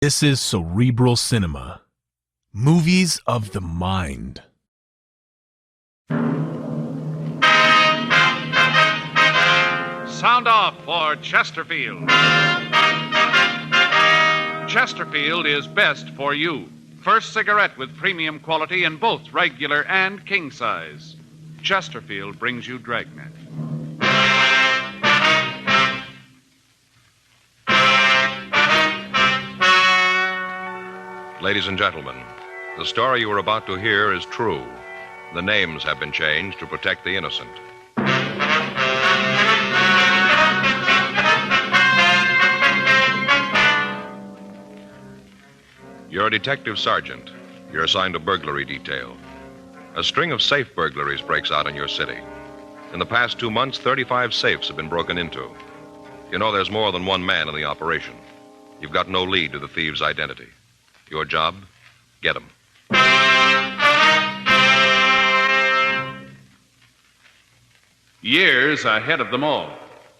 This is Cerebral Cinema. Movies of the mind. Sound off for Chesterfield. Chesterfield is best for you. First cigarette with premium quality in both regular and king size. Chesterfield brings you Dragnet. Ladies and gentlemen, the story you are about to hear is true. The names have been changed to protect the innocent. You're a detective sergeant. You're assigned a burglary detail. A string of safe burglaries breaks out in your city. In the past 2 months, 35 safes have been broken into. You know there's more than one man in the operation. You've got no lead to the thieves' identity. Your job? Get him. Years ahead of them all.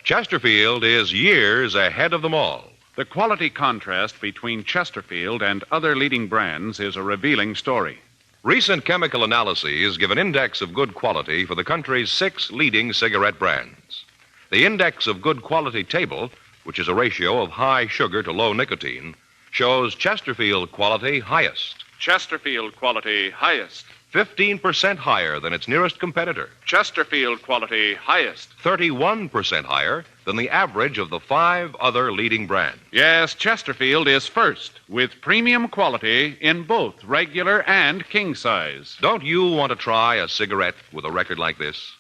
Chesterfield is years ahead of them all. The quality contrast between Chesterfield and other leading brands is a revealing story. Recent chemical analyses give an index of good quality for the country's 6 leading cigarette brands. The index of good quality table, which is a ratio of high sugar to low nicotine, shows Chesterfield quality highest. Chesterfield quality highest. 15% higher than its nearest competitor. Chesterfield quality highest. 31% higher than the average of the 5 other leading brands. Yes, Chesterfield is first with premium quality in both regular and king size. Don't you want to try a cigarette with a record like this?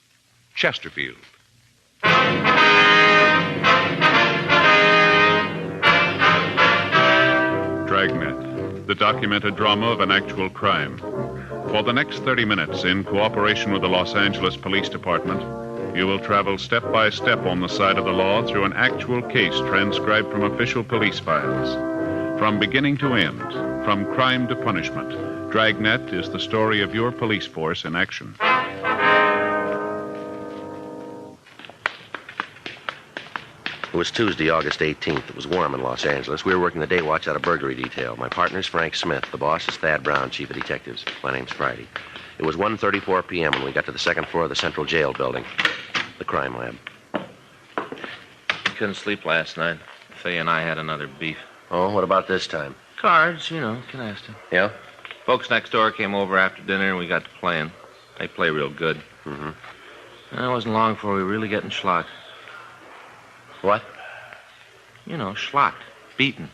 Chesterfield. Dragnet, the documented drama of an actual crime. For the next 30 minutes, in cooperation with the Los Angeles Police Department, you will travel step by step on the side of the law through an actual case transcribed from official police files. From beginning to end, from crime to punishment, Dragnet is the story of your police force in action. It was Tuesday, August 18th. It was warm in Los Angeles. We were working the day watch out of burglary detail. My partner's Frank Smith. The boss is Thad Brown, chief of detectives. My name's Friday. It was 1:34 p.m. when we got to the second floor of the Central Jail building, the crime lab. Couldn't sleep last night. Faye and I had another beef. Oh, what about this time? Cards, you know, canasta. Yeah? Folks next door came over after dinner and we got to playing. They play real good. Mm-hmm. And it wasn't long before we were really getting schlocked. What? You know, schlocked. Beaten.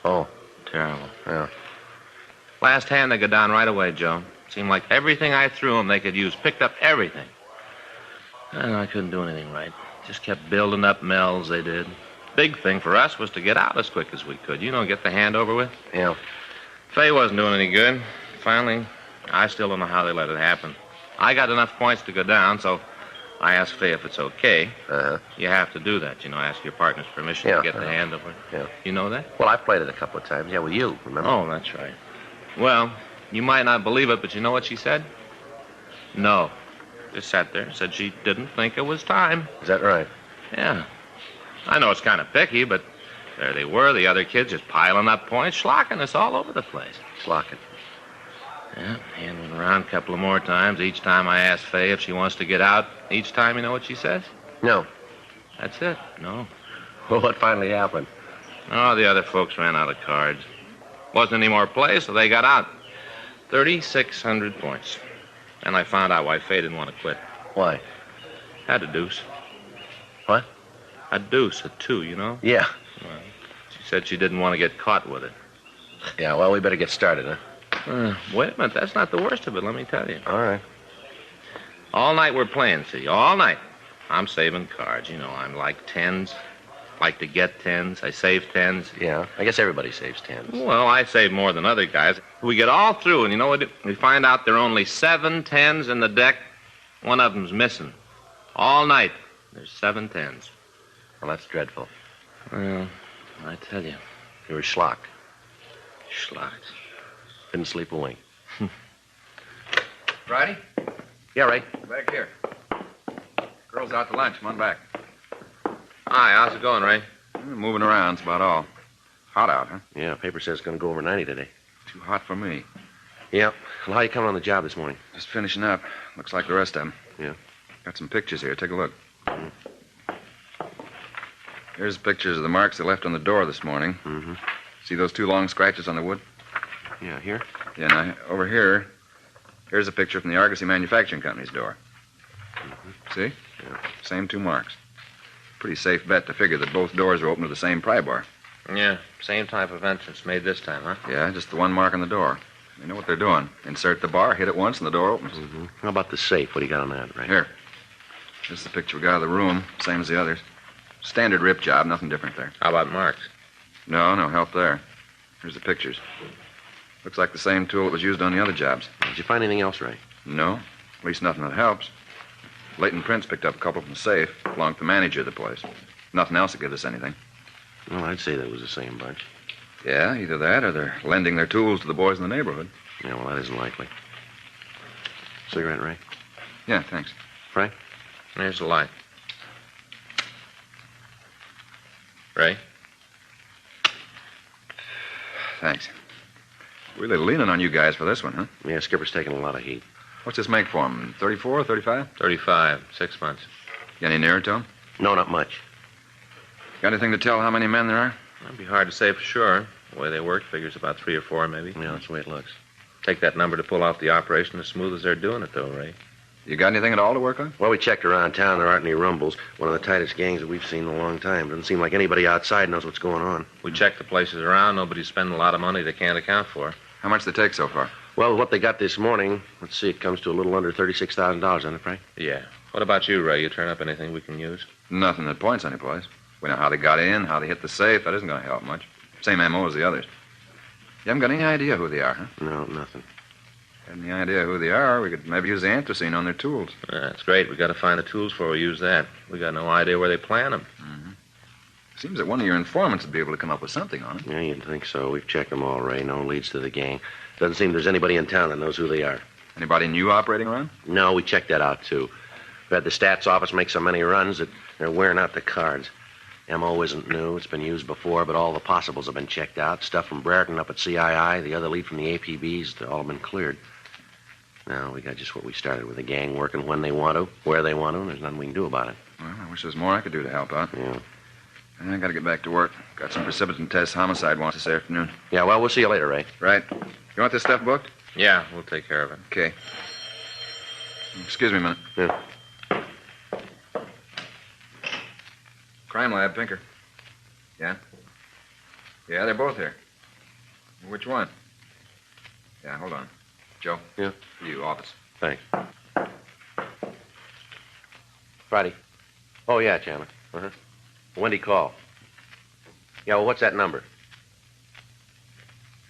Oh. Terrible. Yeah. Last hand, they go down right away, Joe. Seemed like everything I threw them they could use. Picked up everything. I couldn't do anything right. Just kept building up mells, they did. Big thing for us was to get out as quick as we could. You know, get the hand over with. Yeah. Faye wasn't doing any good. Finally, I still don't know how they let it happen. I got enough points to go down, so I asked Faye if it's okay. Uh-huh. You have to do that, you know, ask your partner's permission to get the hand over. Yeah. You know that? Well, I've played it a couple of times. Yeah, with you, remember? Oh, that's right. Well, you might not believe it, but you know what she said? No. Just sat there, said she didn't think it was time. Is that right? Yeah. I know it's kind of picky, but there they were, the other kids just piling up points, schlocking us all over the place. Slocking. Yeah, hand went around a couple of more times. Each time I ask Faye if she wants to get out. Each time, you know what she says? No. That's it. No. Well, what finally happened? Oh, the other folks ran out of cards. Wasn't any more play, so they got out. 3,600 points. And I found out why Faye didn't want to quit. Why? Had a deuce. What? A deuce, a 2, you know? Yeah. Well, she said she didn't want to get caught with it. Yeah, well, we better get started, huh? Wait a minute, that's not the worst of it, let me tell you. All right. All night we're playing, see, all night. I'm saving cards, you know, I'm like 10s. Like to get 10s, I save 10s. Yeah, I guess everybody saves 10s. Well, I save more than other guys. We get all through, and you know what? We find out there are only 7 10s in the deck. One of them's missing. All night, there's 7 10s. Well, that's dreadful. Well, I tell you. You were schlocked. Schlocked. Couldn't sleep a wink. Friday? Yeah, right. Back here. Girl's out to lunch. Come on back. Hi, how's it going, Ray? Moving around's about all. Hot out, huh? Yeah, paper says it's going to go over 90 today. Too hot for me. Yeah. Well, how you coming on the job this morning? Just finishing up. Looks like the rest of them. Yeah. Got some pictures here. Take a look. Here's pictures of the marks they left on the door this morning. Mm-hmm. See those 2 long scratches on the wood? Yeah, here? Yeah, now, over here, here's a picture from the Argosy Manufacturing Company's door. See? Yeah. Same 2 marks. Pretty safe bet to figure that both doors are open to the same pry bar. Yeah, same type of entrance made this time, huh? Yeah, just the 1 mark on the door. They know what they're doing. Insert the bar, hit it once, and the door opens. Mm-hmm. How about the safe? What do you got on that, right? Here. This is the picture we got of the room, same as the others. Standard rip job, nothing different there. How about marks? No help there. Here's the pictures. Looks like the same tool that was used on the other jobs. Did you find anything else, Ray? No, at least nothing that helps. Leighton Prince picked up a couple from the safe, belonged to the manager of the place. Nothing else that gives us anything. Well, I'd say that was the same bunch. Yeah, either that or they're lending their tools to the boys in the neighborhood. Yeah, well, that isn't likely. Cigarette, Ray? Yeah, thanks. Frank? Here's the light. Ray? Thanks. Really leaning on you guys for this one, huh? Yeah, Skipper's taking a lot of heat. What's this make for him? 34, 35? 35, 6 months. Get any nearer to him? No, not much. Got anything to tell how many men there are? It'd be hard to say for sure. The way they work figures about 3 or 4, maybe. Yeah, that's the way it looks. Take that number to pull off the operation as smooth as they're doing it, though, Ray. You got anything at all to work on? Well, we checked around town. There aren't any rumbles. One of the tightest gangs that we've seen in a long time. Doesn't seem like anybody outside knows what's going on. We checked the places around. Nobody's spending a lot of money they can't account for. How much they take so far? Well, what they got this morning, let's see, it comes to a little under $36,000, doesn't it, Frank? Yeah. What about you, Ray? You turn up anything we can use? Nothing that points anyplace. We know how they got in, how they hit the safe. That isn't going to help much. Same M.O. as the others. You haven't got any idea who they are, huh? No, nothing. Had any idea who they are, we could maybe use the anthracene on their tools. That's great. We got to find the tools before we use that. We got no idea where they plant them. Mm-hmm. Seems that one of your informants would be able to come up with something on it. Yeah, you'd think so. We've checked them all, Ray. No leads to the gang. Doesn't seem there's anybody in town that knows who they are. Anybody new operating around? No, we checked that out, too. We had the stats office make so many runs that they're wearing out the cards. M.O. isn't new. It's been used before, but all the possibles have been checked out. Stuff from Brereton up at CII, the other lead from the APBs, they've all been cleared. Now, we got just what we started with, the gang working when they want to, where they want to, and there's nothing we can do about it. Well, I wish there was more I could do to help out. Yeah. I got to get back to work. Got some precipitant tests homicide wants this afternoon. Yeah, well, we'll see you later, Ray. Right. You want this stuff booked? Yeah, we'll take care of it. Okay. Excuse me a minute. Yeah. Crime lab, Pinker. Yeah? Yeah, they're both here. Which one? Yeah, hold on. Joe? Yeah? You, office. Thanks. Friday. Oh, yeah, Chandler. Uh-huh. Wendy call. Yeah, well, what's that number?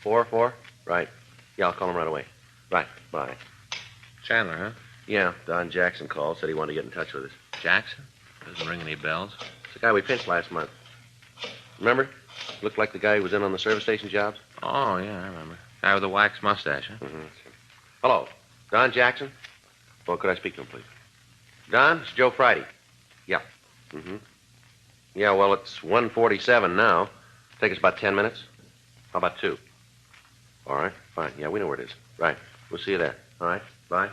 4? Right. Yeah, I'll call him right away. Right, bye. Chandler, huh? Yeah, Don Jackson called, said he wanted to get in touch with us. Jackson? Doesn't ring any bells. It's the guy we pinched last month. Remember? Looked like the guy who was in on the service station jobs. Oh, yeah, I remember. Guy with the waxed mustache, huh? Mm-hmm. Hello, Don Jackson? Well, could I speak to him, please? Don, it's Joe Friday. Yeah. Mm-hmm. Yeah, well, it's 1:47 now. Take us about 10 minutes. How about 2? All right, fine. Yeah, we know where it is. Right. We'll see you there. All right, bye.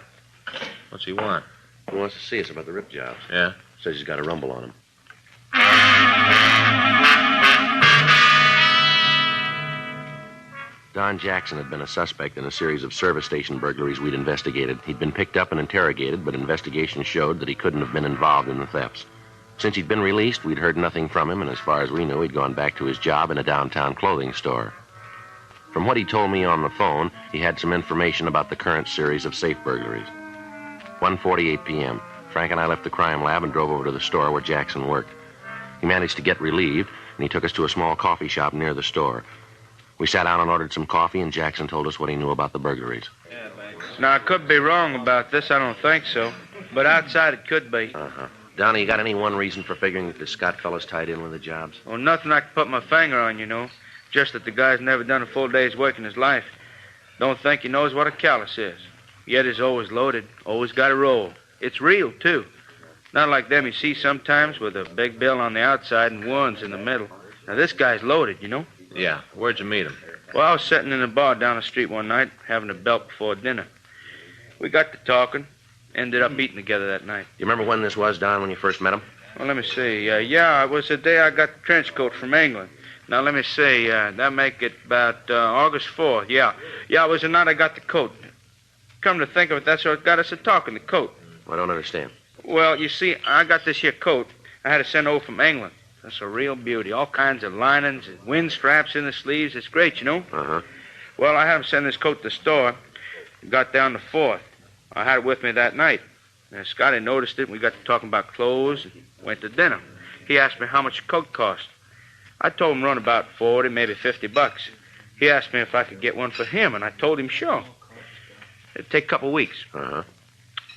What's he want? He wants to see us about the rip jobs. Yeah? Says he's got a rumble on him. Don Jackson had been a suspect in a series of service station burglaries we'd investigated. He'd been picked up and interrogated, but investigation showed that he couldn't have been involved in the thefts. Since he'd been released, we'd heard nothing from him, and as far as we knew, he'd gone back to his job in a downtown clothing store. From what he told me on the phone, he had some information about the current series of safe burglaries. 1:48 p.m. Frank and I left the crime lab and drove over to the store where Jackson worked. He managed to get relieved, and he took us to a small coffee shop near the store. We sat down and ordered some coffee, and Jackson told us what he knew about the burglaries. Now, I could be wrong about this. I don't think so. But outside, it could be. Uh-huh. Donnie, you got any one reason for figuring that the Scott fellow's tied in with the jobs? Well, nothing I can put my finger on, you know. Just that the guy's never done a full day's work in his life. Don't think he knows what a callus is. Yet he's always loaded, always got a roll. It's real, too. Not like them you see sometimes with a big bill on the outside and ones in the middle. Now, this guy's loaded, you know. Yeah. Where'd you meet him? Well, I was sitting in a bar down the street one night, having a belt before dinner. We got to talking, ended up eating together that night. You remember when this was, Don, when you first met him? Well, let me see. Yeah, it was the day I got the trench coat from England. Now, let me see. That make it about August 4th. Yeah, it was the night I got the coat. Come to think of it, that's what got us to talking, the coat. I don't understand. Well, you see, I got this here coat I had to send over from England. That's a real beauty. All kinds of linings and wind straps in the sleeves. It's great, you know. Uh-huh. Well, I had him send this coat to the store. Got down the 4th. I had it with me that night. And Scotty noticed it, and we got to talking about clothes and went to dinner. He asked me how much the coat cost. I told him run about 40, maybe $50. He asked me if I could get one for him, and I told him sure. It'd take a couple of weeks. Uh-huh.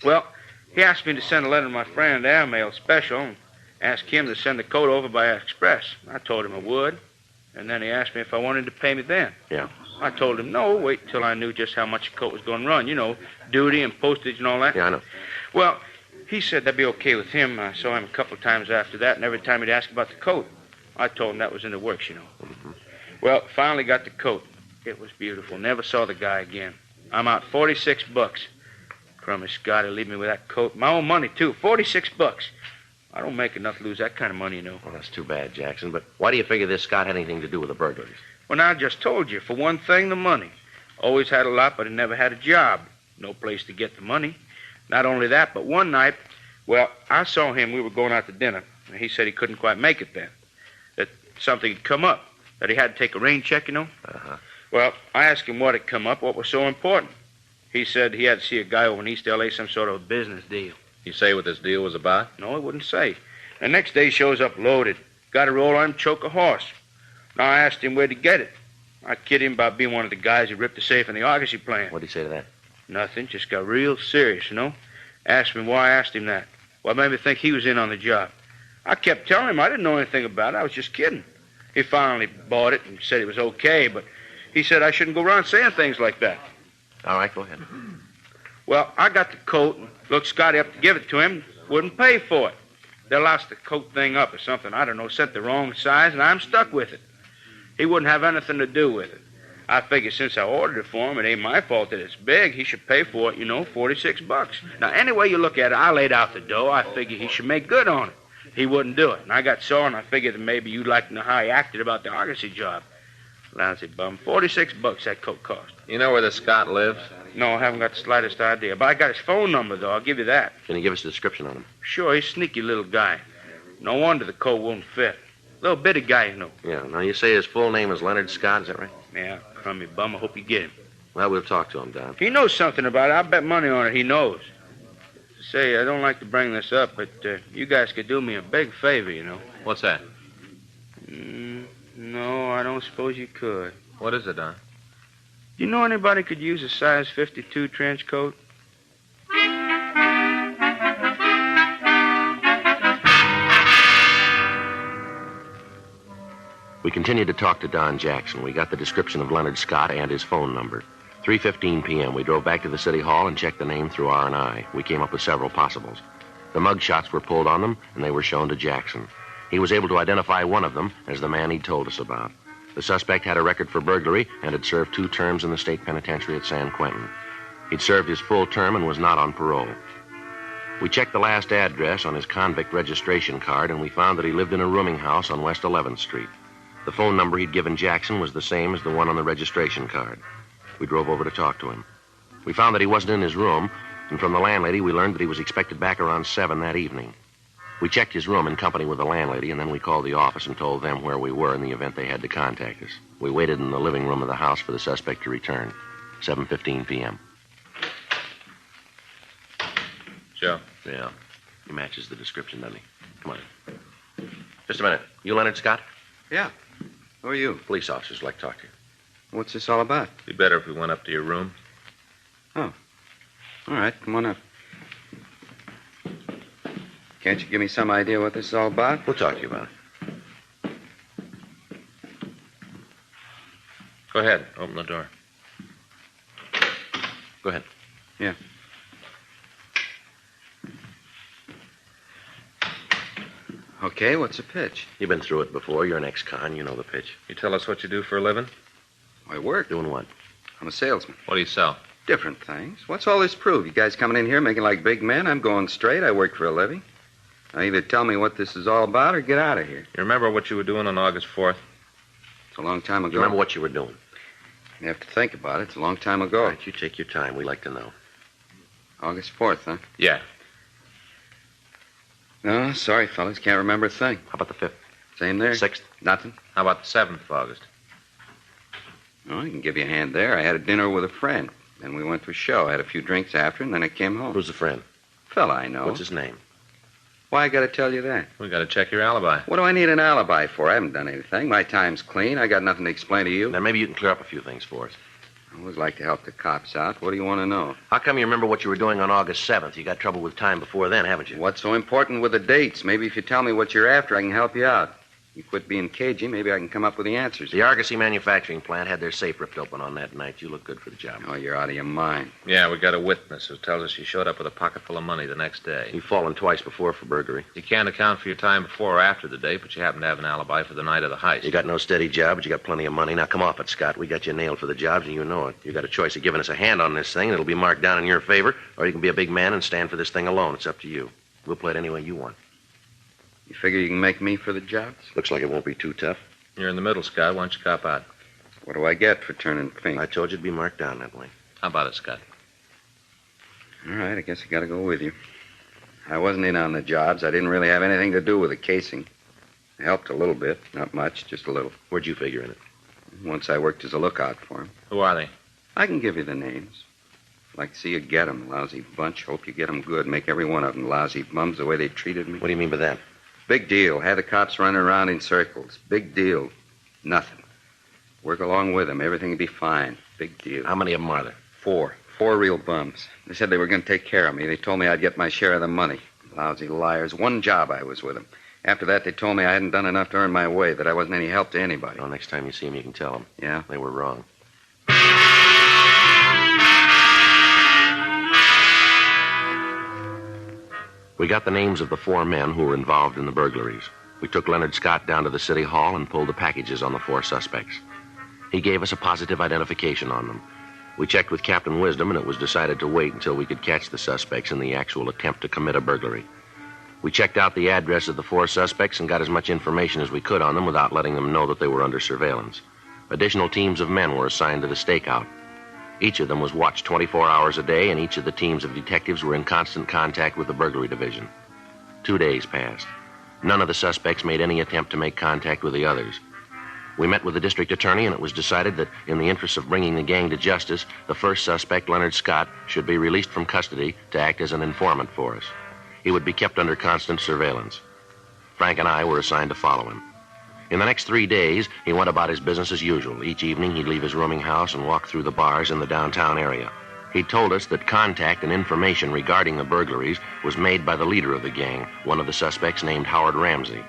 Well, he asked me to send a letter to my friend Airmail Special and ask him to send the coat over by express. I told him I would, and then he asked me if I wanted to pay me then. Yeah. I told him no, wait till I knew just how much the coat was going to run. You know, duty and postage and all that. Yeah, I know. Well, he said that'd be okay with him. I saw him a couple of times after that, and every time he'd ask about the coat, I told him that was in the works, you know. Mm-hmm. Well, finally got the coat. It was beautiful. Never saw the guy again. I'm out $46. Crummy Scotty leave me with that coat. My own money, too. $46. I don't make enough to lose that kind of money, you know. Well, that's too bad, Jackson. But why do you figure this Scott had anything to do with the burglaries? Well, now, I just told you. For one thing, the money. Always had a lot, but he never had a job. No place to get the money. Not only that, but one night, well, I saw him. We were going out to dinner. And he said he couldn't quite make it then. That something had come up. That he had to take a rain check, you know. Uh-huh. Well, I asked him what had come up, what was so important. He said he had to see a guy over in East L.A., some sort of a business deal. You say what this deal was about? No, he wouldn't say. The next day he shows up loaded. Got a roll on him, choke a horse. Now, I asked him where'd he get it. I kid him about being one of the guys who ripped the safe in the Argosy plant. What'd he say to that? Nothing, just got real serious, you know. Asked me why I asked him that. What made me think he was in on the job? I kept telling him I didn't know anything about it. I was just kidding. He finally bought it and said it was okay, but he said I shouldn't go around saying things like that. All right, go ahead. Well, I got the coat and looked Scotty up to give it to him. Wouldn't pay for it. They lost the coat thing up or something. I don't know, sent the wrong size, and I'm stuck with it. He wouldn't have anything to do with it. I figure since I ordered it for him, it ain't my fault that it's big. He should pay for it, you know, $46. Now, any way you look at it, I laid out the dough. I figure he should make good on it. He wouldn't do it. And I got sore, and I figured that maybe you'd like to know how he acted about the Argosy job. Lousy bum. $46 that coat cost. You know where this Scott lives? No, I haven't got the slightest idea. But I got his phone number, though. I'll give you that. Can you give us a description on him? Sure, he's a sneaky little guy. No wonder the coat won't fit. Little bitty guy, you know. Yeah. Now, you say his full name is Leonard Scott, is that right? Yeah, crummy bum. I hope you get him. Well, we'll talk to him, Don. He knows something about it. I'll bet money on it he knows. Say, I don't like to bring this up, but you guys could do me a big favor, you know. What's that? No, I don't suppose you could. What is it, Don? Do you know anybody could use a size 52 trench coat? We continued to talk to Don Jackson. We got the description of Leonard Scott and his phone number. 3:15 p.m., we drove back to the city hall and checked the name through R&I. We came up with several possibles. The mug shots were pulled on them, and they were shown to Jackson. He was able to identify one of them as the man he'd told us about. The suspect had a record for burglary and had served 2 terms in the state penitentiary at San Quentin. He'd served his full term and was not on parole. We checked the last address on his convict registration card, and we found that he lived in a rooming house on West 11th Street. The phone number he'd given Jackson was the same as the one on the registration card. We drove over to talk to him. We found that he wasn't in his room, and from the landlady we learned that he was expected back around 7 that evening. We checked his room in company with the landlady, and then we called the office and told them where we were in the event they had to contact us. We waited in the living room of the house for the suspect to return. 7:15 p.m. Joe. Yeah. He matches the description, doesn't he? Come on. Just a minute. You Leonard Scott? Yeah. Who are you? Police officers like to talk to you. What's this all about? Be better if we went up to your room. Oh. All right, come on up. Can't you give me some idea what this is all about? We'll talk to you about it. Go ahead. Open the door. Go ahead. Okay, what's the pitch? You've been through it before. You're an ex-con. You know the pitch. You tell us what you do for a living? I work. Doing what? I'm a salesman. What do you sell? Different things. What's all this prove? You guys coming in here making like big men? I'm going straight. I work for a living. Now, either tell me what this is all about or get out of here. You remember what you were doing on August 4th? It's a long time ago. Do you remember what you were doing? You have to think about it. It's a long time ago. All right, you take your time. We like to know. August 4th, huh? Yeah. No, sorry, fellas. Can't remember a thing. How about the 5th? Same there? 6th? Nothing? How about the 7th of August? Oh, I can give you a hand there. I had a dinner with a friend. Then we went to a show. I had a few drinks after, and then I came home. Who's the friend? Fella I know. What's his name? Why I gotta tell you that? We got to check your alibi. What do I need an alibi for? I haven't done anything. My time's clean. I got nothing to explain to you. Now, maybe you can clear up a few things for us. I always like to help the cops out. What do you want to know? How come you remember what you were doing on August 7th? You got trouble with time before then, haven't you? What's so important with the dates? Maybe if you tell me what you're after, I can help you out. You quit being cagey, maybe I can come up with the answers. The Argosy manufacturing plant had their safe ripped open on that night. You look good for the job. Oh, you're out of your mind. Yeah, we got a witness who tells us you showed up with a pocket full of money the next day. You've fallen twice before for burglary. You can't account for your time before or after the date, but you happen to have an alibi for the night of the heist. You got no steady job, but you got plenty of money. Now, come off it, Scott. We got you nailed for the jobs, and you know it. You got a choice of giving us a hand on this thing, and it'll be marked down in your favor, or you can be a big man and stand for this thing alone. It's up to you. We'll play it any way you want. You figure you can make me for the jobs? Looks like it won't be too tough. You're in the middle, Scott. Why don't you cop out? What do I get for turning pink? I told you it'd be marked down that way. How about it, Scott? All right, I guess I gotta go with you. I wasn't in on the jobs. I didn't really have anything to do with the casing. I helped a little bit. Not much, just a little. Where'd you figure in it? Once I worked as a lookout for him. Who are they? I can give you the names. Like to see you get 'em, lousy bunch. Hope you get 'em good. Make every one of 'em lousy bums the way they treated me. What do you mean by that? Big deal. Had the cops running around in circles. Big deal. Nothing. Work along with them. Everything will be fine. Big deal. How many of them are there? 4. 4 real bums. They said they were going to take care of me. They told me I'd get my share of the money. Lousy liars. One job I was with them. After that, they told me I hadn't done enough to earn my way, that I wasn't any help to anybody. Well, next time you see them, you can tell them. Yeah? They were wrong. We got the names of the 4 men who were involved in the burglaries. We took Leonard Scott down to the city hall and pulled the packages on the 4 suspects. He gave us a positive identification on them. We checked with Captain Wisdom, and it was decided to wait until we could catch the suspects in the actual attempt to commit a burglary. We checked out the address of the 4 suspects and got as much information as we could on them without letting them know that they were under surveillance. Additional teams of men were assigned to the stakeout. Each of them was watched 24 hours a day, and each of the teams of detectives were in constant contact with the burglary division. 2 days passed. None of the suspects made any attempt to make contact with the others. We met with the district attorney, and it was decided that in the interest of bringing the gang to justice, the first suspect, Leonard Scott, should be released from custody to act as an informant for us. He would be kept under constant surveillance. Frank and I were assigned to follow him. In the next 3 days, he went about his business as usual. Each evening, he'd leave his rooming house and walk through the bars in the downtown area. He told us that contact and information regarding the burglaries was made by the leader of the gang, one of the suspects named Howard Ramsey.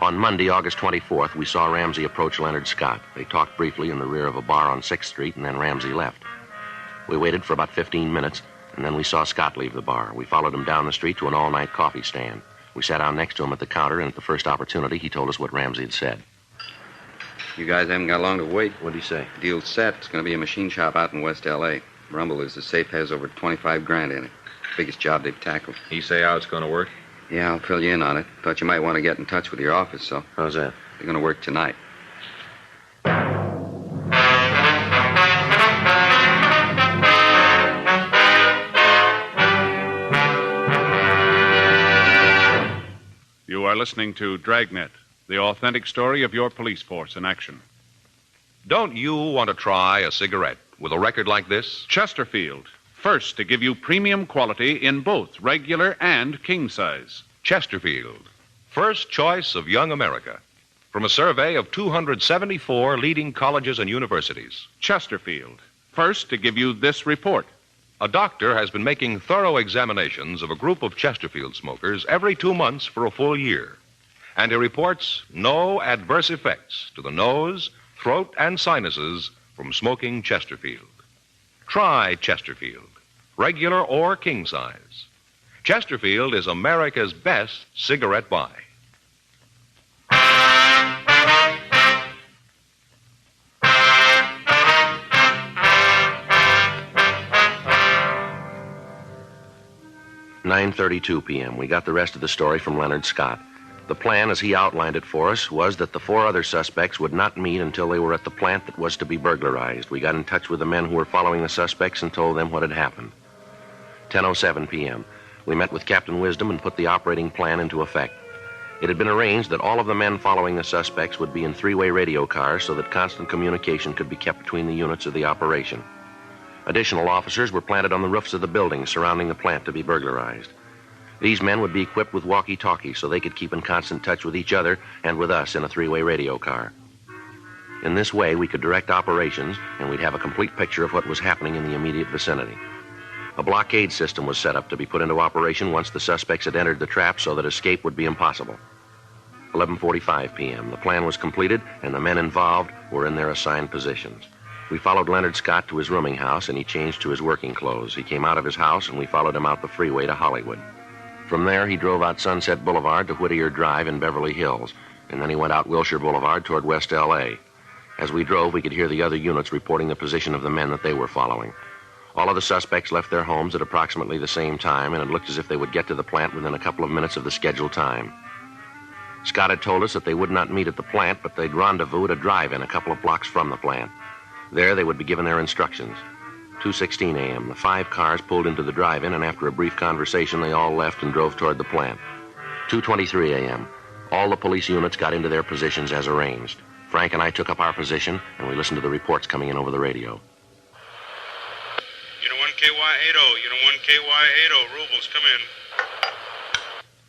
On Monday, August 24th, we saw Ramsey approach Leonard Scott. They talked briefly in the rear of a bar on 6th Street, and then Ramsey left. We waited for about 15 minutes, and then we saw Scott leave the bar. We followed him down the street to an all-night coffee stand. We sat down next to him at the counter, and at the first opportunity, he told us what Ramsey had said. You guys haven't got long to wait. What'd he say? Deal's set. It's going to be a machine shop out in West L.A. Rumble is the safe has over 25 grand in it. Biggest job they've tackled. He say how it's going to work? Yeah, I'll fill you in on it. Thought you might want to get in touch with your office, so. How's that? They're going to work tonight. You are listening to Dragnet, the authentic story of your police force in action. Don't you want to try a cigarette with a record like this? Chesterfield, first to give you premium quality in both regular and king size. Chesterfield, first choice of young America. From a survey of 274 leading colleges and universities. Chesterfield, first to give you this report. A doctor has been making thorough examinations of a group of Chesterfield smokers every 2 months for a full year. And he reports no adverse effects to the nose, throat, and sinuses from smoking Chesterfield. Try Chesterfield, regular or king size. Chesterfield is America's best cigarette buy. 9:32 p.m. We got the rest of the story from Leonard Scott. The plan, as he outlined it for us, was that the 4 other suspects would not meet until they were at the plant that was to be burglarized. We got in touch with the men who were following the suspects and told them what had happened. 10:07 p.m. We met with Captain Wisdom and put the operating plan into effect. It had been arranged that all of the men following the suspects would be in 3-way radio cars so that constant communication could be kept between the units of the operation. Additional officers were planted on the roofs of the buildings surrounding the plant to be burglarized. These men would be equipped with walkie-talkies so they could keep in constant touch with each other and with us in a 3-way radio car. In this way, we could direct operations, and we'd have a complete picture of what was happening in the immediate vicinity. A blockade system was set up to be put into operation once the suspects had entered the trap so that escape would be impossible. 11:45 p.m. The plan was completed, and the men involved were in their assigned positions. We followed Leonard Scott to his rooming house, and he changed to his working clothes. He came out of his house, and we followed him out the freeway to Hollywood. From there, he drove out Sunset Boulevard to Whittier Drive in Beverly Hills, and then he went out Wilshire Boulevard toward West L.A. As we drove, we could hear the other units reporting the position of the men that they were following. All of the suspects left their homes at approximately the same time, and it looked as if they would get to the plant within a couple of minutes of the scheduled time. Scott had told us that they would not meet at the plant, but they'd rendezvous at a drive-in a couple of blocks from the plant. There, they would be given their instructions. 2:16 a.m., the 5 cars pulled into the drive-in, and after a brief conversation, they all left and drove toward the plant. 2:23 a.m., all the police units got into their positions as arranged. Frank and I took up our position, and we listened to the reports coming in over the radio. Unit 1KY80, Unit 1KY80, Rubles, come in.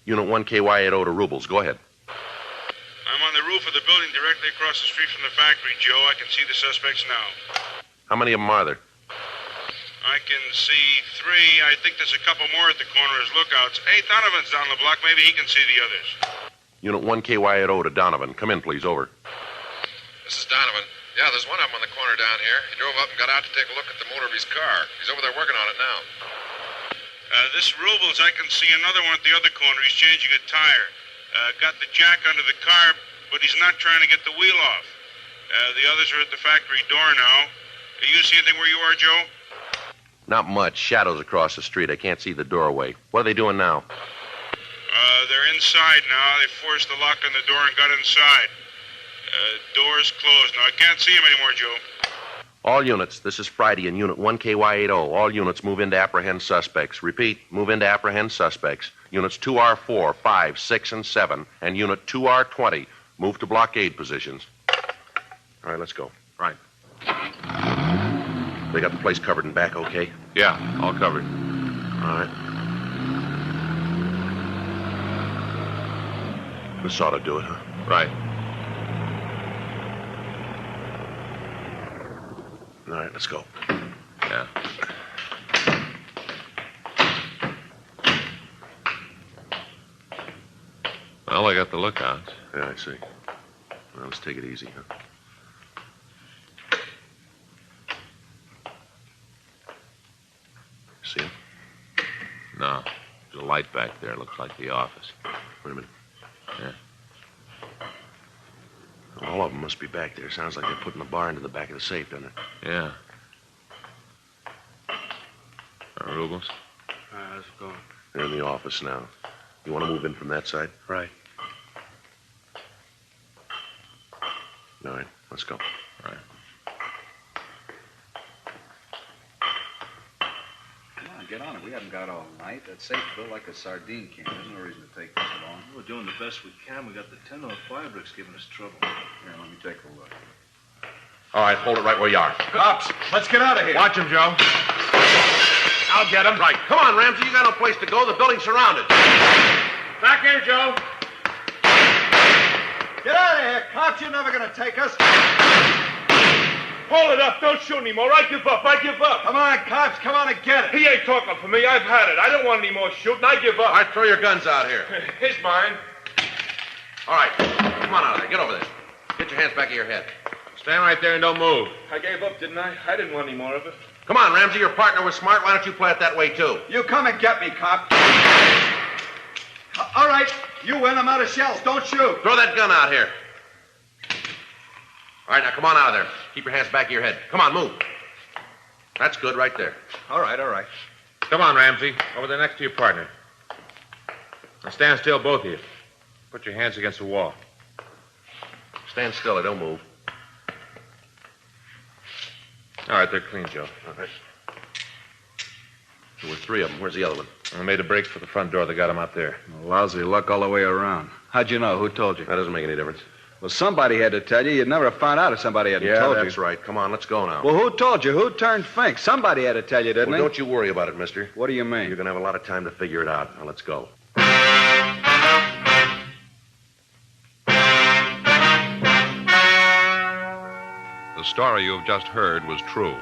Unit 1KY80 to Rubles, go ahead. I'm on the roof of the building directly across the street from the factory, Joe. I can see the suspects now. How many of them are there? I can see 3. I think there's a couple more at the corner as lookouts. Hey, Donovan's down the block. Maybe he can see the others. Unit 1KY80 to Donovan. Come in, please, over. This is Donovan. Yeah, there's one of them on the corner down here. He drove up and got out to take a look at the motor of his car. He's over there working on it now. This Rubles, I can see another one at the other corner. He's changing a tire. Got the jack under the car, but he's not trying to get the wheel off. The others are at the factory door now. You see anything where you are, Joe? Not much. Shadows across the street. I can't see the doorway. What are they doing now? They're inside now. They forced the lock on the door and got inside. Door's closed. Now, I can't see him anymore, Joe. All units, this is Friday in Unit 1KY80. All units move in to apprehend suspects. Repeat, move in to apprehend suspects. Units 2R4, 5, 6, and 7, and Unit 2R20 move to blockade positions. All right, let's go. Right. They got the place covered in back, okay? Yeah, all covered. All right. This ought to do it, huh? Right. All right, let's go. Yeah. Well, I got the lookouts. Yeah, I see. Well, let's take it easy, huh? See him? No. There's a light back there. Looks like the office. Wait a minute. Yeah. All of them must be back there. Sounds like they're putting the bar into the back of the safe, doesn't it? Yeah. Rubles? How's it going? They're in the office now. You want to move in from that side? Right. All right, let's go. All right. Come on, get on it. We haven't got all night. That safe built like a sardine can. There's no reason to take this long. We're doing the best we can. We got the 1005 bricks giving us trouble. Here, let me take a look. All right, hold it right where you are. Cops, let's get out of here. Watch him, Joe. I'll get him. Right. Come on, Ramsey. You got no place to go. The building's surrounded. Back here, Joe. Get out of here, cops. You're never going to take us. Hold it up. Don't shoot anymore. I give up. Come on, cops. Come on and get it. He ain't talking for me. I've had it. I don't want any more shooting. I give up. All right, throw your guns out here. He's mine. All right. Come on out of there. Get over there. Get your hands back of your head. Stand right there and don't move. I gave up, didn't I? I didn't want any more of it. Come on, Ramsey. Your partner was smart. Why don't you play it that way, too? You come and get me, cop. All right. You win. I'm out of shells. Don't shoot. Throw that gun out here. All right, now come on out of there. Keep your hands back of your head. Come on, move. That's good right there. All right. Come on, Ramsey. Over there next to your partner. Now stand still, both of you. Put your hands against the wall. Stand still, don't move. All right, they're clean, Joe. All right. There were 3 of them. Where's the other one? I made a break for the front door. They got him out there. Lousy luck all the way around. How'd you know? Who told you? That doesn't make any difference. Well, somebody had to tell you. You'd never have found out if somebody hadn't told you. Yeah, that's right. Come on, let's go now. Well, who told you? Who turned Fink? Somebody had to tell you, didn't Well, he? don't you worry about it, mister. What do you mean? You're going to have a lot of time to figure it out. Now, let's go. The story you've just heard was true.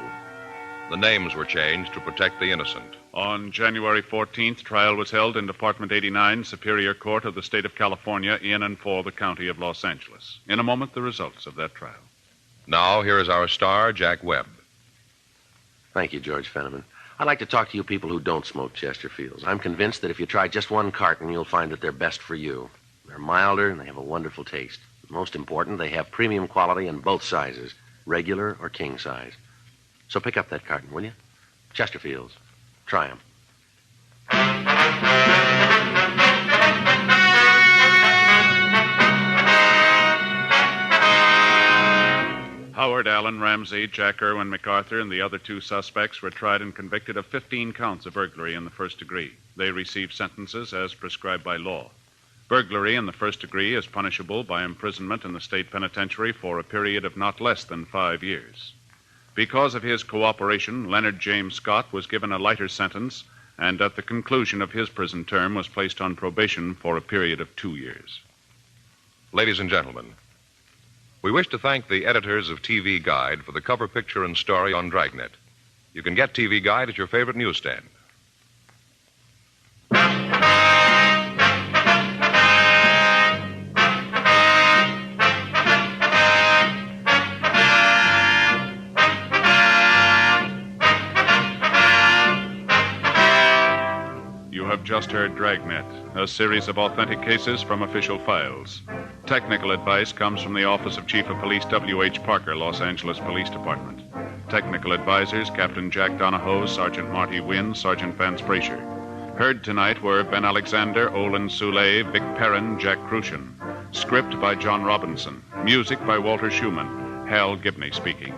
The names were changed to protect the innocent. On January 14th, trial was held in Department 89, Superior Court of the State of California, in and for the County of Los Angeles. In a moment, the results of that trial. Now, here is our star, Jack Webb. Thank you, George Fenneman. I'd like to talk to you people who don't smoke Chesterfields. I'm convinced that if you try just one carton, you'll find that they're best for you. They're milder, and they have a wonderful taste. Most important, they have premium quality in both sizes, regular or king size. So pick up that carton, will you? Chesterfields. Try them. Howard Allen Ramsey, Jack Irwin MacArthur, and the other 2 suspects were tried and convicted of 15 counts of burglary in the first degree. They received sentences as prescribed by law. Burglary in the first degree is punishable by imprisonment in the state penitentiary for a period of not less than 5 years. Because of his cooperation, Leonard James Scott was given a lighter sentence, and at the conclusion of his prison term was placed on probation for a period of 2 years. Ladies and gentlemen, we wish to thank the editors of TV Guide for the cover picture and story on Dragnet. You can get TV Guide at your favorite newsstand. You have just heard Dragnet, a series of authentic cases from official files. Technical advice comes from the Office of Chief of Police W.H. Parker, Los Angeles Police Department. Technical advisors, Captain Jack Donahoe, Sergeant Marty Wynn, Sergeant Vance Frazier. Heard tonight were Ben Alexander, Olin Soule, Vic Perrin, Jack Crucian. Script by John Robinson. Music by Walter Schumann. Hal Gibney speaking.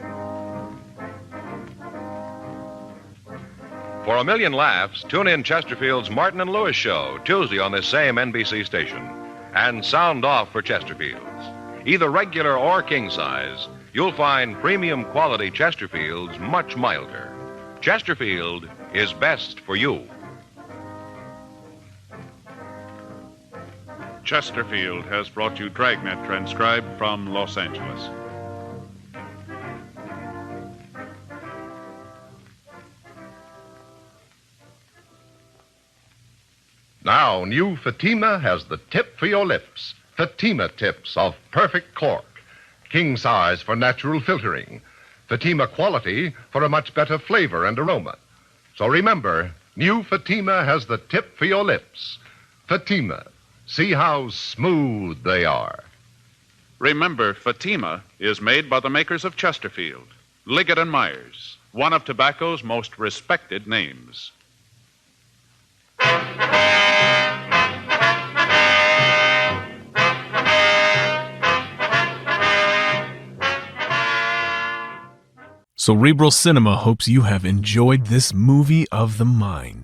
For a million laughs, tune in Chesterfield's Martin and Lewis Show, Tuesday on this same NBC station. And sound off for Chesterfields. Either regular or king size, you'll find premium quality Chesterfields much milder. Chesterfield is best for you. Chesterfield has brought you Dragnet, transcribed from Los Angeles. Now, new Fatima has the tip for your lips. Fatima tips of perfect cork. King size for natural filtering. Fatima quality for a much better flavor and aroma. So remember, new Fatima has the tip for your lips. Fatima. See how smooth they are. Remember, Fatima is made by the makers of Chesterfield, Liggett and Myers, one of tobacco's most respected names. Cerebral Cinema hopes you have enjoyed this movie of the mind.